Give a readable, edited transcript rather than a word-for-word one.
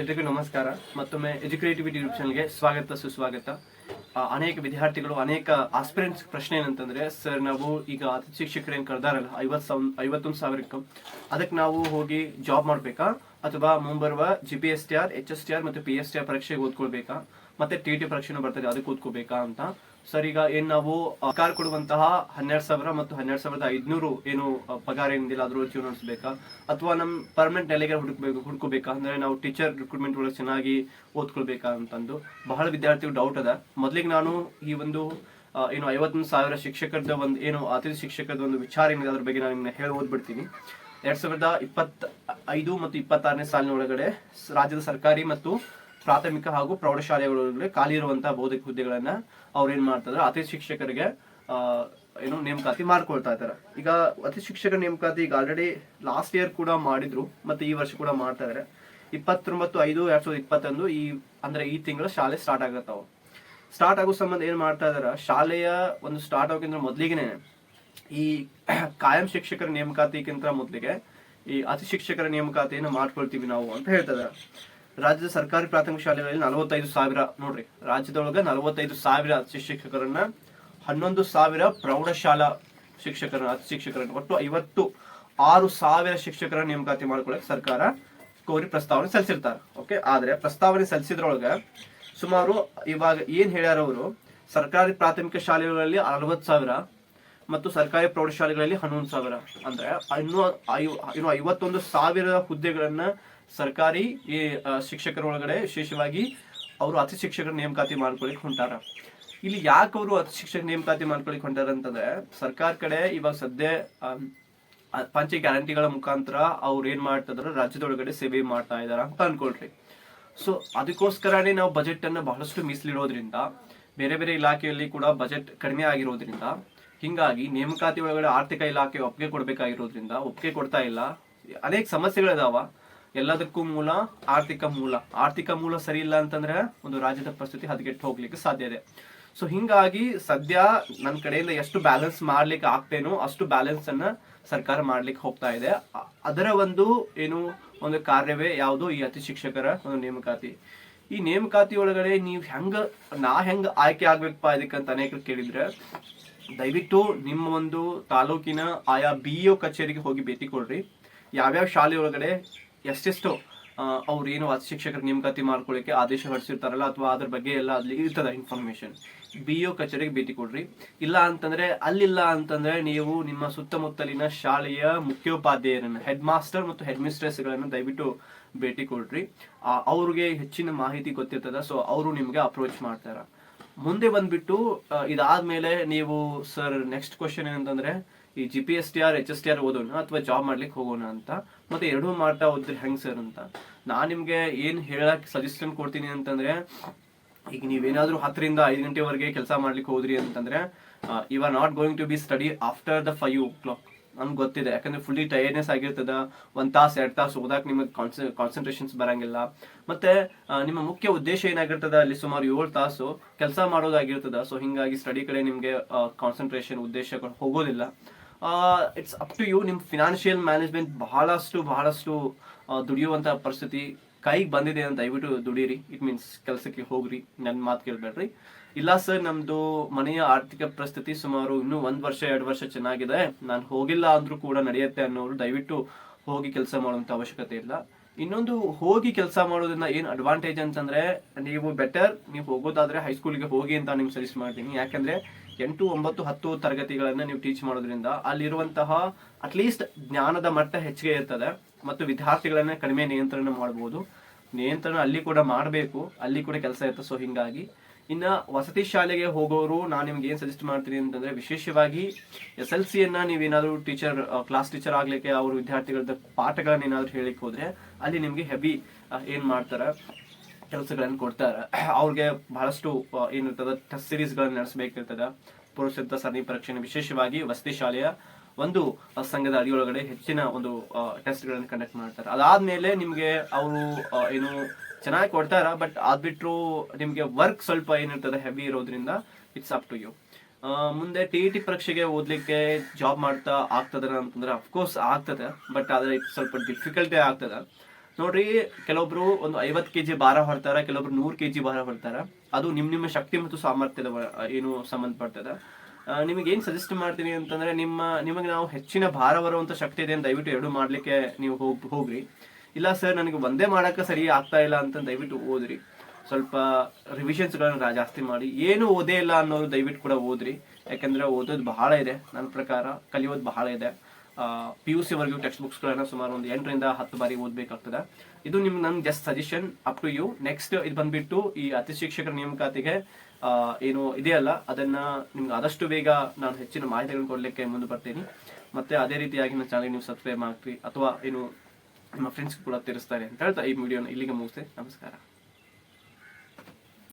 ಎಲ್ರಿಗೂ ನಮಸ್ಕಾರ. ಮತ್ತೊಮ್ಮೆ ಎಜುಕೇಟಿವಿಟಿ ಯೂಟ್ಯೂಬ್ ಚಾನಲ್ಗೆ ಸ್ವಾಗತ ಸುಸ್ವಾಗತ. ಅನೇಕ ವಿದ್ಯಾರ್ಥಿಗಳು ಅನೇಕ ಆಸ್ಪಿರೆಂಟ್ಸ್ ಪ್ರಶ್ನೆ ಏನಂತಂದ್ರೆ, ಸರ್ ನಾವು ಈಗ ಅತಿಥಿ ಶಿಕ್ಷಕರು ಏನು ಕರೆದಾರಲ್ಲ 51,000 ಅದಕ್ಕೆ ನಾವು ಹೋಗಿ ಜಾಬ್ ಮಾಡ್ಬೇಕಾ ಅಥವಾ ಮುಂಬರುವ GPSTR HSTR ಮತ್ತು PSTR ಪರೀಕ್ಷೆಗೆ ಓದ್ಕೊಳ್ಬೇಕಾ, ಮತ್ತೆ TT ಪರೀಕ್ಷೆನೂ ಬರ್ತದೆ ಅದಕ್ಕೆ ಓದ್ಕೋಬೇಕಾ ಅಂತ. ಸರ್ ಈಗ ಏನ್ ನಾವು ಸರ್ಕಾರ ಕೊಡುವಂತಹ 12,000 ಮತ್ತು 12,500 ಏನು ಪಗಾರ ಏನಿಲ್ಲ ಅದ್ರ ಜೀವನ ನಡೆಸಬೇಕಾ ಅಥವಾ ನಮ್ ಪರ್ಮನೆಂಟ್ ನೆಲೆಗೆ ಹುಡುಕಬೇಕಾ, ಅಂದ್ರೆ ನಾವು ಟೀಚರ್ ರಿಕ್ರೂಟ್ಮೆಂಟ್ ಒಳಗೆ ಚೆನ್ನಾಗಿ ಓದ್ಕೊಳ್ಬೇಕಾ ಅಂತಂದು ಬಹಳ ವಿದ್ಯಾರ್ಥಿಗಳು ಡೌಟ್ ಅದ. ಮೊದ್ಲಿಗೆ ನಾನು ಈ ಒಂದು ಏನು 51,000 ಶಿಕ್ಷಕರದ ಒಂದು ಏನು ಅತಿಥಿ ಶಿಕ್ಷಕರದ ಒಂದು ವಿಚಾರ ಏನಿದೆ ಅದ್ರ ಬಗ್ಗೆ ನಾನು ನಿಮ್ಗೆ ಹೇಳಿ ಓದ್ಬಿಡ್ತೀನಿ. 2025 ಮತ್ತು 26ನೇ ಸಾಲಿನ ಒಳಗಡೆ ರಾಜ್ಯದ ಸರ್ಕಾರಿ ಮತ್ತು ಪ್ರಾಥಮಿಕ ಹಾಗೂ ಪ್ರೌಢಶಾಲೆಗಳಲ್ಲಿ ಖಾಲಿ ಇರುವಂತಹ ಬೋಧಕ ಹುದ್ದೆಗಳನ್ನ ಅವ್ರು ಏನ್ ಮಾಡ್ತಾರೆ, ಅತಿಥಿ ಶಿಕ್ಷಕರಿಗೆ ಏನು ನೇಮಕಾತಿ ಮಾಡ್ಕೊಳ್ತಾ ಇದ್ದಾರೆ. ಈಗ ಅತಿಥಿ ಶಿಕ್ಷಕರ ನೇಮಕಾತಿ ಈಗ ಆಲ್ರೆಡಿ ಲಾಸ್ಟ್ ಇಯರ್ ಕೂಡ ಮಾಡಿದ್ರು ಮತ್ತೆ ಈ ವರ್ಷ ಕೂಡ ಮಾಡ್ತಾ ಇದಾರೆ. 29/5/2021 ಅಂದ್ರೆ ಈ ತಿಂಗಳ ಶಾಲೆ ಸ್ಟಾರ್ಟ್ ಆಗತ್ತಾವ. ಸ್ಟಾರ್ಟ್ ಆಗೋ ಸಂಬಂಧ ಏನ್ ಮಾಡ್ತಾ ಇದಾರ, ಶಾಲೆಯ ಒಂದು ಸ್ಟಾರ್ಟ್ ಆಗೋಕ್ಕಿಂತ ಮೊದ್ಲಿಗೆನೆ ಈ ಕಾಯಂ ಶಿಕ್ಷಕರ ನೇಮಕಾತಿಗಿಂತ ಮೊದಲಿಗೆ ಈ ಅತಿಥಿ ಶಿಕ್ಷಕರ ನೇಮಕಾತಿಯನ್ನು ಮಾಡ್ಕೊಳ್ತೀವಿ ನಾವು ಅಂತ ಹೇಳ್ತಾ ಇದಾರೆ. ರಾಜ್ಯದ ಸರ್ಕಾರಿ ಪ್ರಾಥಮಿಕ ಶಾಲೆಗಳಲ್ಲಿ 45,000 ನೋಡ್ರಿ, ರಾಜ್ಯದೊಳಗ 45,000 ಅತಿಥಿ ಶಿಕ್ಷಕರನ್ನ, 11,000 ಪ್ರೌಢಶಾಲಾ ಶಿಕ್ಷಕರನ್ನ, ಅತಿಥಿ ಶಿಕ್ಷಕರನ್ನ, ಒಟ್ಟು 56,000 ಶಿಕ್ಷಕರ ನೇಮಕಾತಿ ಮಾಡ್ಕೊಳಕ್ ಸರ್ಕಾರ ಕೋರಿ ಪ್ರಸ್ತಾವನೆ ಸಲ್ಲಿಸಿರ್ತಾರೆ. ಓಕೆ, ಆದ್ರೆ ಪ್ರಸ್ತಾವನೆ ಸಲ್ಲಿಸಿದ್ರೊಳಗ ಸುಮಾರು ಇವಾಗ ಏನ್ ಹೇಳ್ಯಾರ ಅವರು, ಸರ್ಕಾರಿ ಪ್ರಾಥಮಿಕ ಶಾಲೆಗಳಲ್ಲಿ 40,000 ಮತ್ತು ಸರ್ಕಾರಿ ಪ್ರೌಢಶಾಲೆಗಳಲ್ಲಿ 11,000 ಅಂದ್ರೆ ಇನ್ನು 51,000 ಹುದ್ದೆಗಳನ್ನ ಸರ್ಕಾರಿ ಈ ಶಿಕ್ಷಕರ ಒಳಗಡೆ ವಿಶೇಷವಾಗಿ ಅವರು ಅತಿಥಿ ಶಿಕ್ಷಕರ ನೇಮಕಾತಿ ಮಾಡ್ಕೊಳಿಕ್ ಹೊಂಟಾರ. ಇಲ್ಲಿ ಯಾಕೆ ಅವರು ಅತಿಥಿ ಶಿಕ್ಷಕ ನೇಮಕಾತಿ ಮಾಡ್ಕೊಳಿಕ್ ಹೊಂಟಾರ ಅಂತಂದ್ರೆ, ಸರ್ಕಾರ ಕಡೆ ಇವಾಗ ಸದ್ಯ ಪಂಚ ಗ್ಯಾರಂಟಿಗಳ ಮುಖಾಂತರ ಅವ್ರು ಏನ್ ಮಾಡ್ತಿದಾರ, ರಾಜ್ಯದೊಳಗಡೆ ಸೇವೆ ಮಾಡ್ತಾ ಇದಾರ ಅಂತ ಅನ್ಕೊಳ್ರಿ. ಸೊ ಅದಕ್ಕೋಸ್ಕರನೇ ನಾವು ಬಜೆಟ್ ಅನ್ನ ಬಹಳಷ್ಟು ಮೀಸಲಿಡೋದ್ರಿಂದ, ಬೇರೆ ಬೇರೆ ಇಲಾಖೆಯಲ್ಲಿ ಕೂಡ ಬಜೆಟ್ ಕಡಿಮೆ ಆಗಿರೋದ್ರಿಂದ, ಹಿಂಗಾಗಿ ನೇಮಕಾತಿ ಒಳಗಡೆ ಆರ್ಥಿಕ ಇಲಾಖೆ ಒಪ್ಪಿಗೆ ಕೊಡ್ಬೇಕಾಗಿರೋದ್ರಿಂದ ಒಪ್ಪಿಗೆ ಕೊಡ್ತಾ ಇಲ್ಲ. ಅನೇಕ ಸಮಸ್ಯೆಗಳಿದಾವ. ಎಲ್ಲದಕ್ಕೂ ಮೂಲ ಆರ್ಥಿಕ ಮೂಲ ಸರಿ ಇಲ್ಲ ಅಂತಂದ್ರೆ ಒಂದು ರಾಜ್ಯದ ಪರಿಸ್ಥಿತಿ ಹದಗೆಟ್ಟು ಹೋಗ್ಲಿಕ್ಕೆ ಸಾಧ್ಯ ಇದೆ. ಸೊ ಹಿಂಗಾಗಿ ಸದ್ಯ ನನ್ನ ಕಡೆಯಿಂದ ಎಷ್ಟು ಬ್ಯಾಲೆನ್ಸ್ ಮಾಡ್ಲಿಕ್ಕೆ ಆಗ್ತೇನೋ ಅಷ್ಟು ಬ್ಯಾಲೆನ್ಸ್ ಅನ್ನ ಸರ್ಕಾರ ಮಾಡ್ಲಿಕ್ಕೆ ಹೋಗ್ತಾ ಇದೆ. ಅದರ ಒಂದು ಕಾರ್ಯವೇ ಯಾವುದು, ಈ ಅತಿಥಿ ಶಿಕ್ಷಕರ ಒಂದು ನೇಮಕಾತಿ. ಈ ನೇಮಕಾತಿ ಒಳಗಡೆ ನೀವು ಹೆಂಗ ಆಯ್ಕೆ ಆಗ್ಬೇಕಪ್ಪ ಇದಕ್ಕಂತ ಅನೇಕರು ಕೇಳಿದ್ರೆ, ದಯವಿಟ್ಟು ನಿಮ್ಮ ಒಂದು ತಾಲೂಕಿನ ಆಯಾ BEO ಕಚೇರಿಗೆ ಹೋಗಿ ಭೇಟಿ ಕೊಡ್ರಿ. ಯಾವ್ಯಾವ ಶಾಲೆ ಒಳಗಡೆ ಎಷ್ಟೆಷ್ಟು ಅವ್ರು ಏನು ಅತಿಥಿ ಶಿಕ್ಷಕರ ನೇಮಕಾತಿ ಮಾಡ್ಕೊಳ್ಳಿಕ್ಕೆ ಆದೇಶ ಹೊರಡಿಸಿರ್ತಾರಲ್ಲ ಅಥವಾ ಅದ್ರ ಬಗ್ಗೆ ಎಲ್ಲ ಅಲ್ಲಿ ಇರ್ತದ ಇನ್ಫಾರ್ಮೇಶನ್, BEO ಕಚೇರಿಗೆ ಭೇಟಿ ಕೊಡ್ರಿ. ಇಲ್ಲ ಅಂತಂದ್ರೆ ನೀವು ನಿಮ್ಮ ಸುತ್ತಮುತ್ತಲಿನ ಶಾಲೆಯ ಮುಖ್ಯೋಪಾಧ್ಯಾಯರನ್ನ, ಹೆಡ್ ಮಾಸ್ಟರ್ ಮತ್ತು ಹೆಡ್ ಮಿಸ್ಟ್ರೆಸ್ ಗಳನ್ನ ದಯವಿಟ್ಟು ಭೇಟಿ ಕೊಡ್ರಿ. ಅವ್ರಿಗೆ ಹೆಚ್ಚಿನ ಮಾಹಿತಿ ಗೊತ್ತಿರ್ತದ. ಸೊ ಅವರು ನಿಮ್ಗೆ ಅಪ್ರೋಚ್ ಮಾಡ್ತಾರ. ಮುಂದೆ ಬಂದ್ಬಿಟ್ಟು ಇದಾದ್ಮೇಲೆ ನೀವು ಸರ್ ನೆಕ್ಸ್ಟ್ ಕ್ವಶನ್ ಏನಂತಂದ್ರೆ, ಈ GPSTR HSTR ಓದೋಣ ಅಥವಾ ಜಾಬ್ ಮಾಡ್ಲಿಕ್ಕೆ ಹೋಗೋಣ ಅಂತ, ಮತ್ತೆ ಎರಡೂ ಮಾಡ್ತಾ ಹೋದ್ರೆ ಹೆಂಗ್ ಸರ್ ಅಂತ ನಾನ್ ನಿಮ್ಗೆ ಏನ್ ಹೇಳಕ್ ಸಜೆಷನ್ ಕೊಡ್ತೀನಿ ಅಂತಂದ್ರೆ, ಈಗ ನೀವೇನಾದ್ರೂ 10ರಿಂದ 5 ಗಂಟೆವರೆಗೆ ಕೆಲಸ ಮಾಡ್ಲಿಕ್ಕೆ ಹೋದ್ರಿ ಅಂತಂದ್ರೆ, you are not going to be study after the 5 o'clock. ನನ್ಗೆ ಗೊತ್ತಿದೆ, ಯಾಕಂದ್ರೆ ಫುಲ್ಲಿ ಟೈರ್ಡ್ನೆಸ್ ಆಗಿರ್ತದ. 1 ತಾಸು 2 ತಾಸು ಓದಾಕ್ ನಿಮಗೆ ಕಾನ್ಸಂಟ್ರೇಷನ್ಸ್ ಬರಂಗಿಲ್ಲ. ಮತ್ತೆ ನಿಮ್ಮ ಮುಖ್ಯ ಉದ್ದೇಶ ಏನಾಗಿರ್ತದ, ಅಲ್ಲಿ ಸುಮಾರು 7 ತಾಸು ಕೆಲಸ ಮಾಡೋದಾಗಿರ್ತದ. ಸೊ ಹಿಂಗಾಗಿ ಸ್ಟಡಿ ಕಡೆ ನಿಮ್ಗೆ ಕಾನ್ಸಂಟ್ರೇಷನ್ ಉದ್ದೇಶಗಳು ಹೋಗೋದಿಲ್ಲ. It's up to you. ನಿಮ್ ಫಿನಾನ್ಷಿಯಲ್ ಮ್ಯಾನೇಜ್ಮೆಂಟ್ ಬಹಳಷ್ಟು ದುಡಿಯುವಂತ ಪರಿಸ್ಥಿತಿ ಕೈಗೆ ಬಂದಿದೆ ಅಂತ ದಯವಿಟ್ಟು ದುಡೀರಿ. ಇಟ್ ಮೀನ್ಸ್ ಕೆಲಸಕ್ಕೆ ಹೋಗ್ರಿ, ನನ್ನ ಮಾತು ಕೇಳ್ಬೇಡ್ರಿ. ಇಲ್ಲ ಸರ್ ನಮ್ದು ಮನೆಯ ಆರ್ಥಿಕ ಪರಿಸ್ಥಿತಿ ಸುಮಾರು ಇನ್ನೂ 1 ವರ್ಷ 2 ವರ್ಷ ಚೆನ್ನಾಗಿದೆ, ನಾನು ಹೋಗಿಲ್ಲ ಅಂದ್ರೂ ಕೂಡ ನಡೆಯುತ್ತೆ ಅನ್ನೋರು ದಯವಿಟ್ಟು ಹೋಗಿ ಕೆಲಸ ಮಾಡುವಂತ ಅವಶ್ಯಕತೆ ಇಲ್ಲ. ಇನ್ನೊಂದು, ಹೋಗಿ ಕೆಲಸ ಮಾಡೋದ್ರಿಂದ ಏನ್ ಅಡ್ವಾಂಟೇಜ್ ಅಂತಂದ್ರೆ, ನೀವು ಹೋಗೋದಾದ್ರೆ ಹೈಸ್ಕೂಲ್ಗೆ ಹೋಗಿ ಅಂತ ನಿಮ್ಗೆ ಸಜೆಸ್ಟ್ ಮಾಡ್ತೀನಿ. ಯಾಕಂದ್ರೆ 8, 9, 10 ತರಗತಿಗಳನ್ನ ನೀವು ಟೀಚ್ ಮಾಡೋದ್ರಿಂದ ಅಲ್ಲಿರುವಂತಹ ಅಟ್ಲೀಸ್ಟ್ ಜ್ಞಾನದ ಮಟ್ಟ ಹೆಚ್ಚಿಗೆ ಇರ್ತದೆ ಮತ್ತು ವಿದ್ಯಾರ್ಥಿಗಳನ್ನ ಕಡಿಮೆ ನಿಯಂತ್ರಣ ಮಾಡಬಹುದು. ನಿಯಂತ್ರಣ ಅಲ್ಲಿ ಕೂಡ ಮಾಡಬೇಕು, ಅಲ್ಲಿ ಕೂಡ ಕೆಲಸ ಇರ್ತದೆ. ಸೊ ಹಿಂಗಾಗಿ ಇನ್ನ ವಸತಿ ಶಾಲೆಗೆ ಹೋಗೋರು ನಾನು ನಿಮ್ಗೆ ಏನ್ ಸಜೆಸ್ಟ್ ಮಾಡ್ತೀನಿ ಅಂತಂದ್ರೆ, ವಿಶೇಷವಾಗಿ SLC ಯನ್ನ ನೀವೇನಾದ್ರೂ ಕ್ಲಾಸ್ ಟೀಚರ್ ಆಗ್ಲಿಕ್ಕೆ ಅವ್ರ ವಿದ್ಯಾರ್ಥಿಗಳ ಪಾಠಗಳನ್ನ ಏನಾದ್ರು ಹೇಳಿಕ್ ಹೋದ್ರೆ ಅಲ್ಲಿ ನಿಮ್ಗೆ ಹೆವಿ ಏನ್ ಮಾಡ್ತಾರ, ಕೆಲಸಗಳನ್ನ ಕೊಡ್ತಾರೆ. ಅವ್ರಿಗೆ ಬಹಳಷ್ಟು ಏನಿರ್ತದ, ಟೆಸ್ಟ್ ಸೀರೀಸ್ ಗಳನ್ನ ನಡೆಸಬೇಕಿರ್ತದ. ಪುರುಷತ್ವ ಸರಣಿ ಪರೀಕ್ಷೆ ವಿಶೇಷವಾಗಿ ವಸತಿ ಶಾಲೆಯ ಒಂದು ಸಂಘದ ಅಡಿಯೊಳಗಡೆ ಹೆಚ್ಚಿನ ಒಂದು ಟೆಸ್ಟ್ ಗಳನ್ನ ಕಂಡಕ್ಟ್ ಮಾಡ್ತಾರೆ. ಅದಾದ್ಮೇಲೆ ನಿಮ್ಗೆ ಅವರು ಏನು ಚೆನ್ನಾಗಿ ಕೊಡ್ತಾರ, ಬಟ್ ಅದ್ಬಿಟ್ರು ನಿಮ್ಗೆ ವರ್ಕ್ ಸ್ವಲ್ಪ ಏನಿರ್ತದೆ ಹೆವಿ ಇರೋದ್ರಿಂದ ಇಟ್ಸ್ ಅಪ್ ಟು ಯು. ಮುಂದೆ TET ಪರೀಕ್ಷೆಗೆ ಓದ್ಲಿಕ್ಕೆ ಜಾಬ್ ಮಾಡ್ತಾ ಆಗ್ತದ ಅಂತಂದ್ರೆ ಅಫ್ಕೋರ್ಸ್ ಆಗ್ತದೆ, ಬಟ್ ಆದ್ರೆ ಸ್ವಲ್ಪ ಡಿಫಿಕಲ್ಟೇ ಆಗ್ತದ. ನೋಡ್ರಿ, ಕೆಲವೊಬ್ರು ಒಂದು 50 kg ಭಾರ ಹೊರ್ತಾರ, ಕೆಲವೊಬ್ರು 100 kg ಭಾರ ಹೊರ್ತಾರ. ಅದು ನಿಮ್ಮ ಶಕ್ತಿ ಮತ್ತು ಸಾಮರ್ಥ್ಯದ ಏನು ಸಂಬಂಧಪಡ್ತದ. ನಿಮಗೆ ಏನ್ ಸಜೆಸ್ಟ್ ಮಾಡ್ತೀನಿ ಅಂತಂದ್ರೆ, ನಿಮಗೆ ನಾವು ಹೆಚ್ಚಿನ ಭಾರ ಬರುವಂತ ಶಕ್ತಿ ಇದೆ ಅಂತ ದಯವಿಟ್ಟು 2 ಮಾಡ್ಲಿಕ್ಕೆ ನೀವು ಹೋಗ್ರಿ. ಇಲ್ಲ ಸರ್ ನನಗೆ ಒಂದೇ ಮಾಡಕ್ಕೆ ಸರಿ ಆಗ್ತಾ ಇಲ್ಲ ಅಂತ ದಯವಿಟ್ಟು ಓದ್ರಿ. ಸ್ವಲ್ಪ ರಿವಿಷನ್ಸ್ಗಳನ್ನ ಜಾಸ್ತಿ ಮಾಡಿ. ಏನು ಓದೇ ಇಲ್ಲ ಅನ್ನೋರು ದಯವಿಟ್ಟು ಕೂಡ ಓದ್ರಿ. ಯಾಕಂದ್ರೆ ಓದೋದು ಬಹಳ ಇದೆ, ನನ್ನ ಪ್ರಕಾರ ಕಲಿಯೋದು ಬಹಳ ಇದೆ. PUC ವರೆಗೂ ಟೆಕ್ಸ್ಟ್ ಬುಕ್ಸ್ಗಳನ್ನ ಸುಮಾರು ಒಂದು 8 ರಿಂದ 10 ಬಾರಿ ಓದ್ಬೇಕಾಗ್ತದೆ. ಇದು ನನ್ just suggestion, up to you. Next ಇದು ಬಂದ್ಬಿಟ್ಟು ಈ ಅತಿ ಶಿಕ್ಷಕರ ನೇಮಕಾತಿಗೆ ಏನು ಇದೆಯಲ್ಲ, ಅದನ್ನ ನಿಮ್ಗೆ ಆದಷ್ಟು ಬೇಗ ನಾನು ಹೆಚ್ಚಿನ ಮಾಹಿತಿಗಳನ್ನು ಕೊಡ್ಲಿಕ್ಕೆ ಮುಂದೆ ಬರ್ತೀನಿ. ಮತ್ತೆ ಅದೇ ರೀತಿಯಾಗಿ ನನ್ನ ಚಾನಲ್ ನೀವು ಸಬ್ಸ್ಕ್ರೈಬ್ ಮಾಡ್ತೀರಿ ಅಥವಾ ಏನು ನಿಮ್ಮ ಫ್ರೆಂಡ್ಸ್ ಕೂಡ ತಿಳಿಸ್ತಾರೆ ಅಂತ ಹೇಳ್ತಾ ಈ ವಿಡಿಯೋನ ಇಲ್ಲಿಗೆ ಮುಗಿಸ್ತೇನೆ. ನಮಸ್ಕಾರ.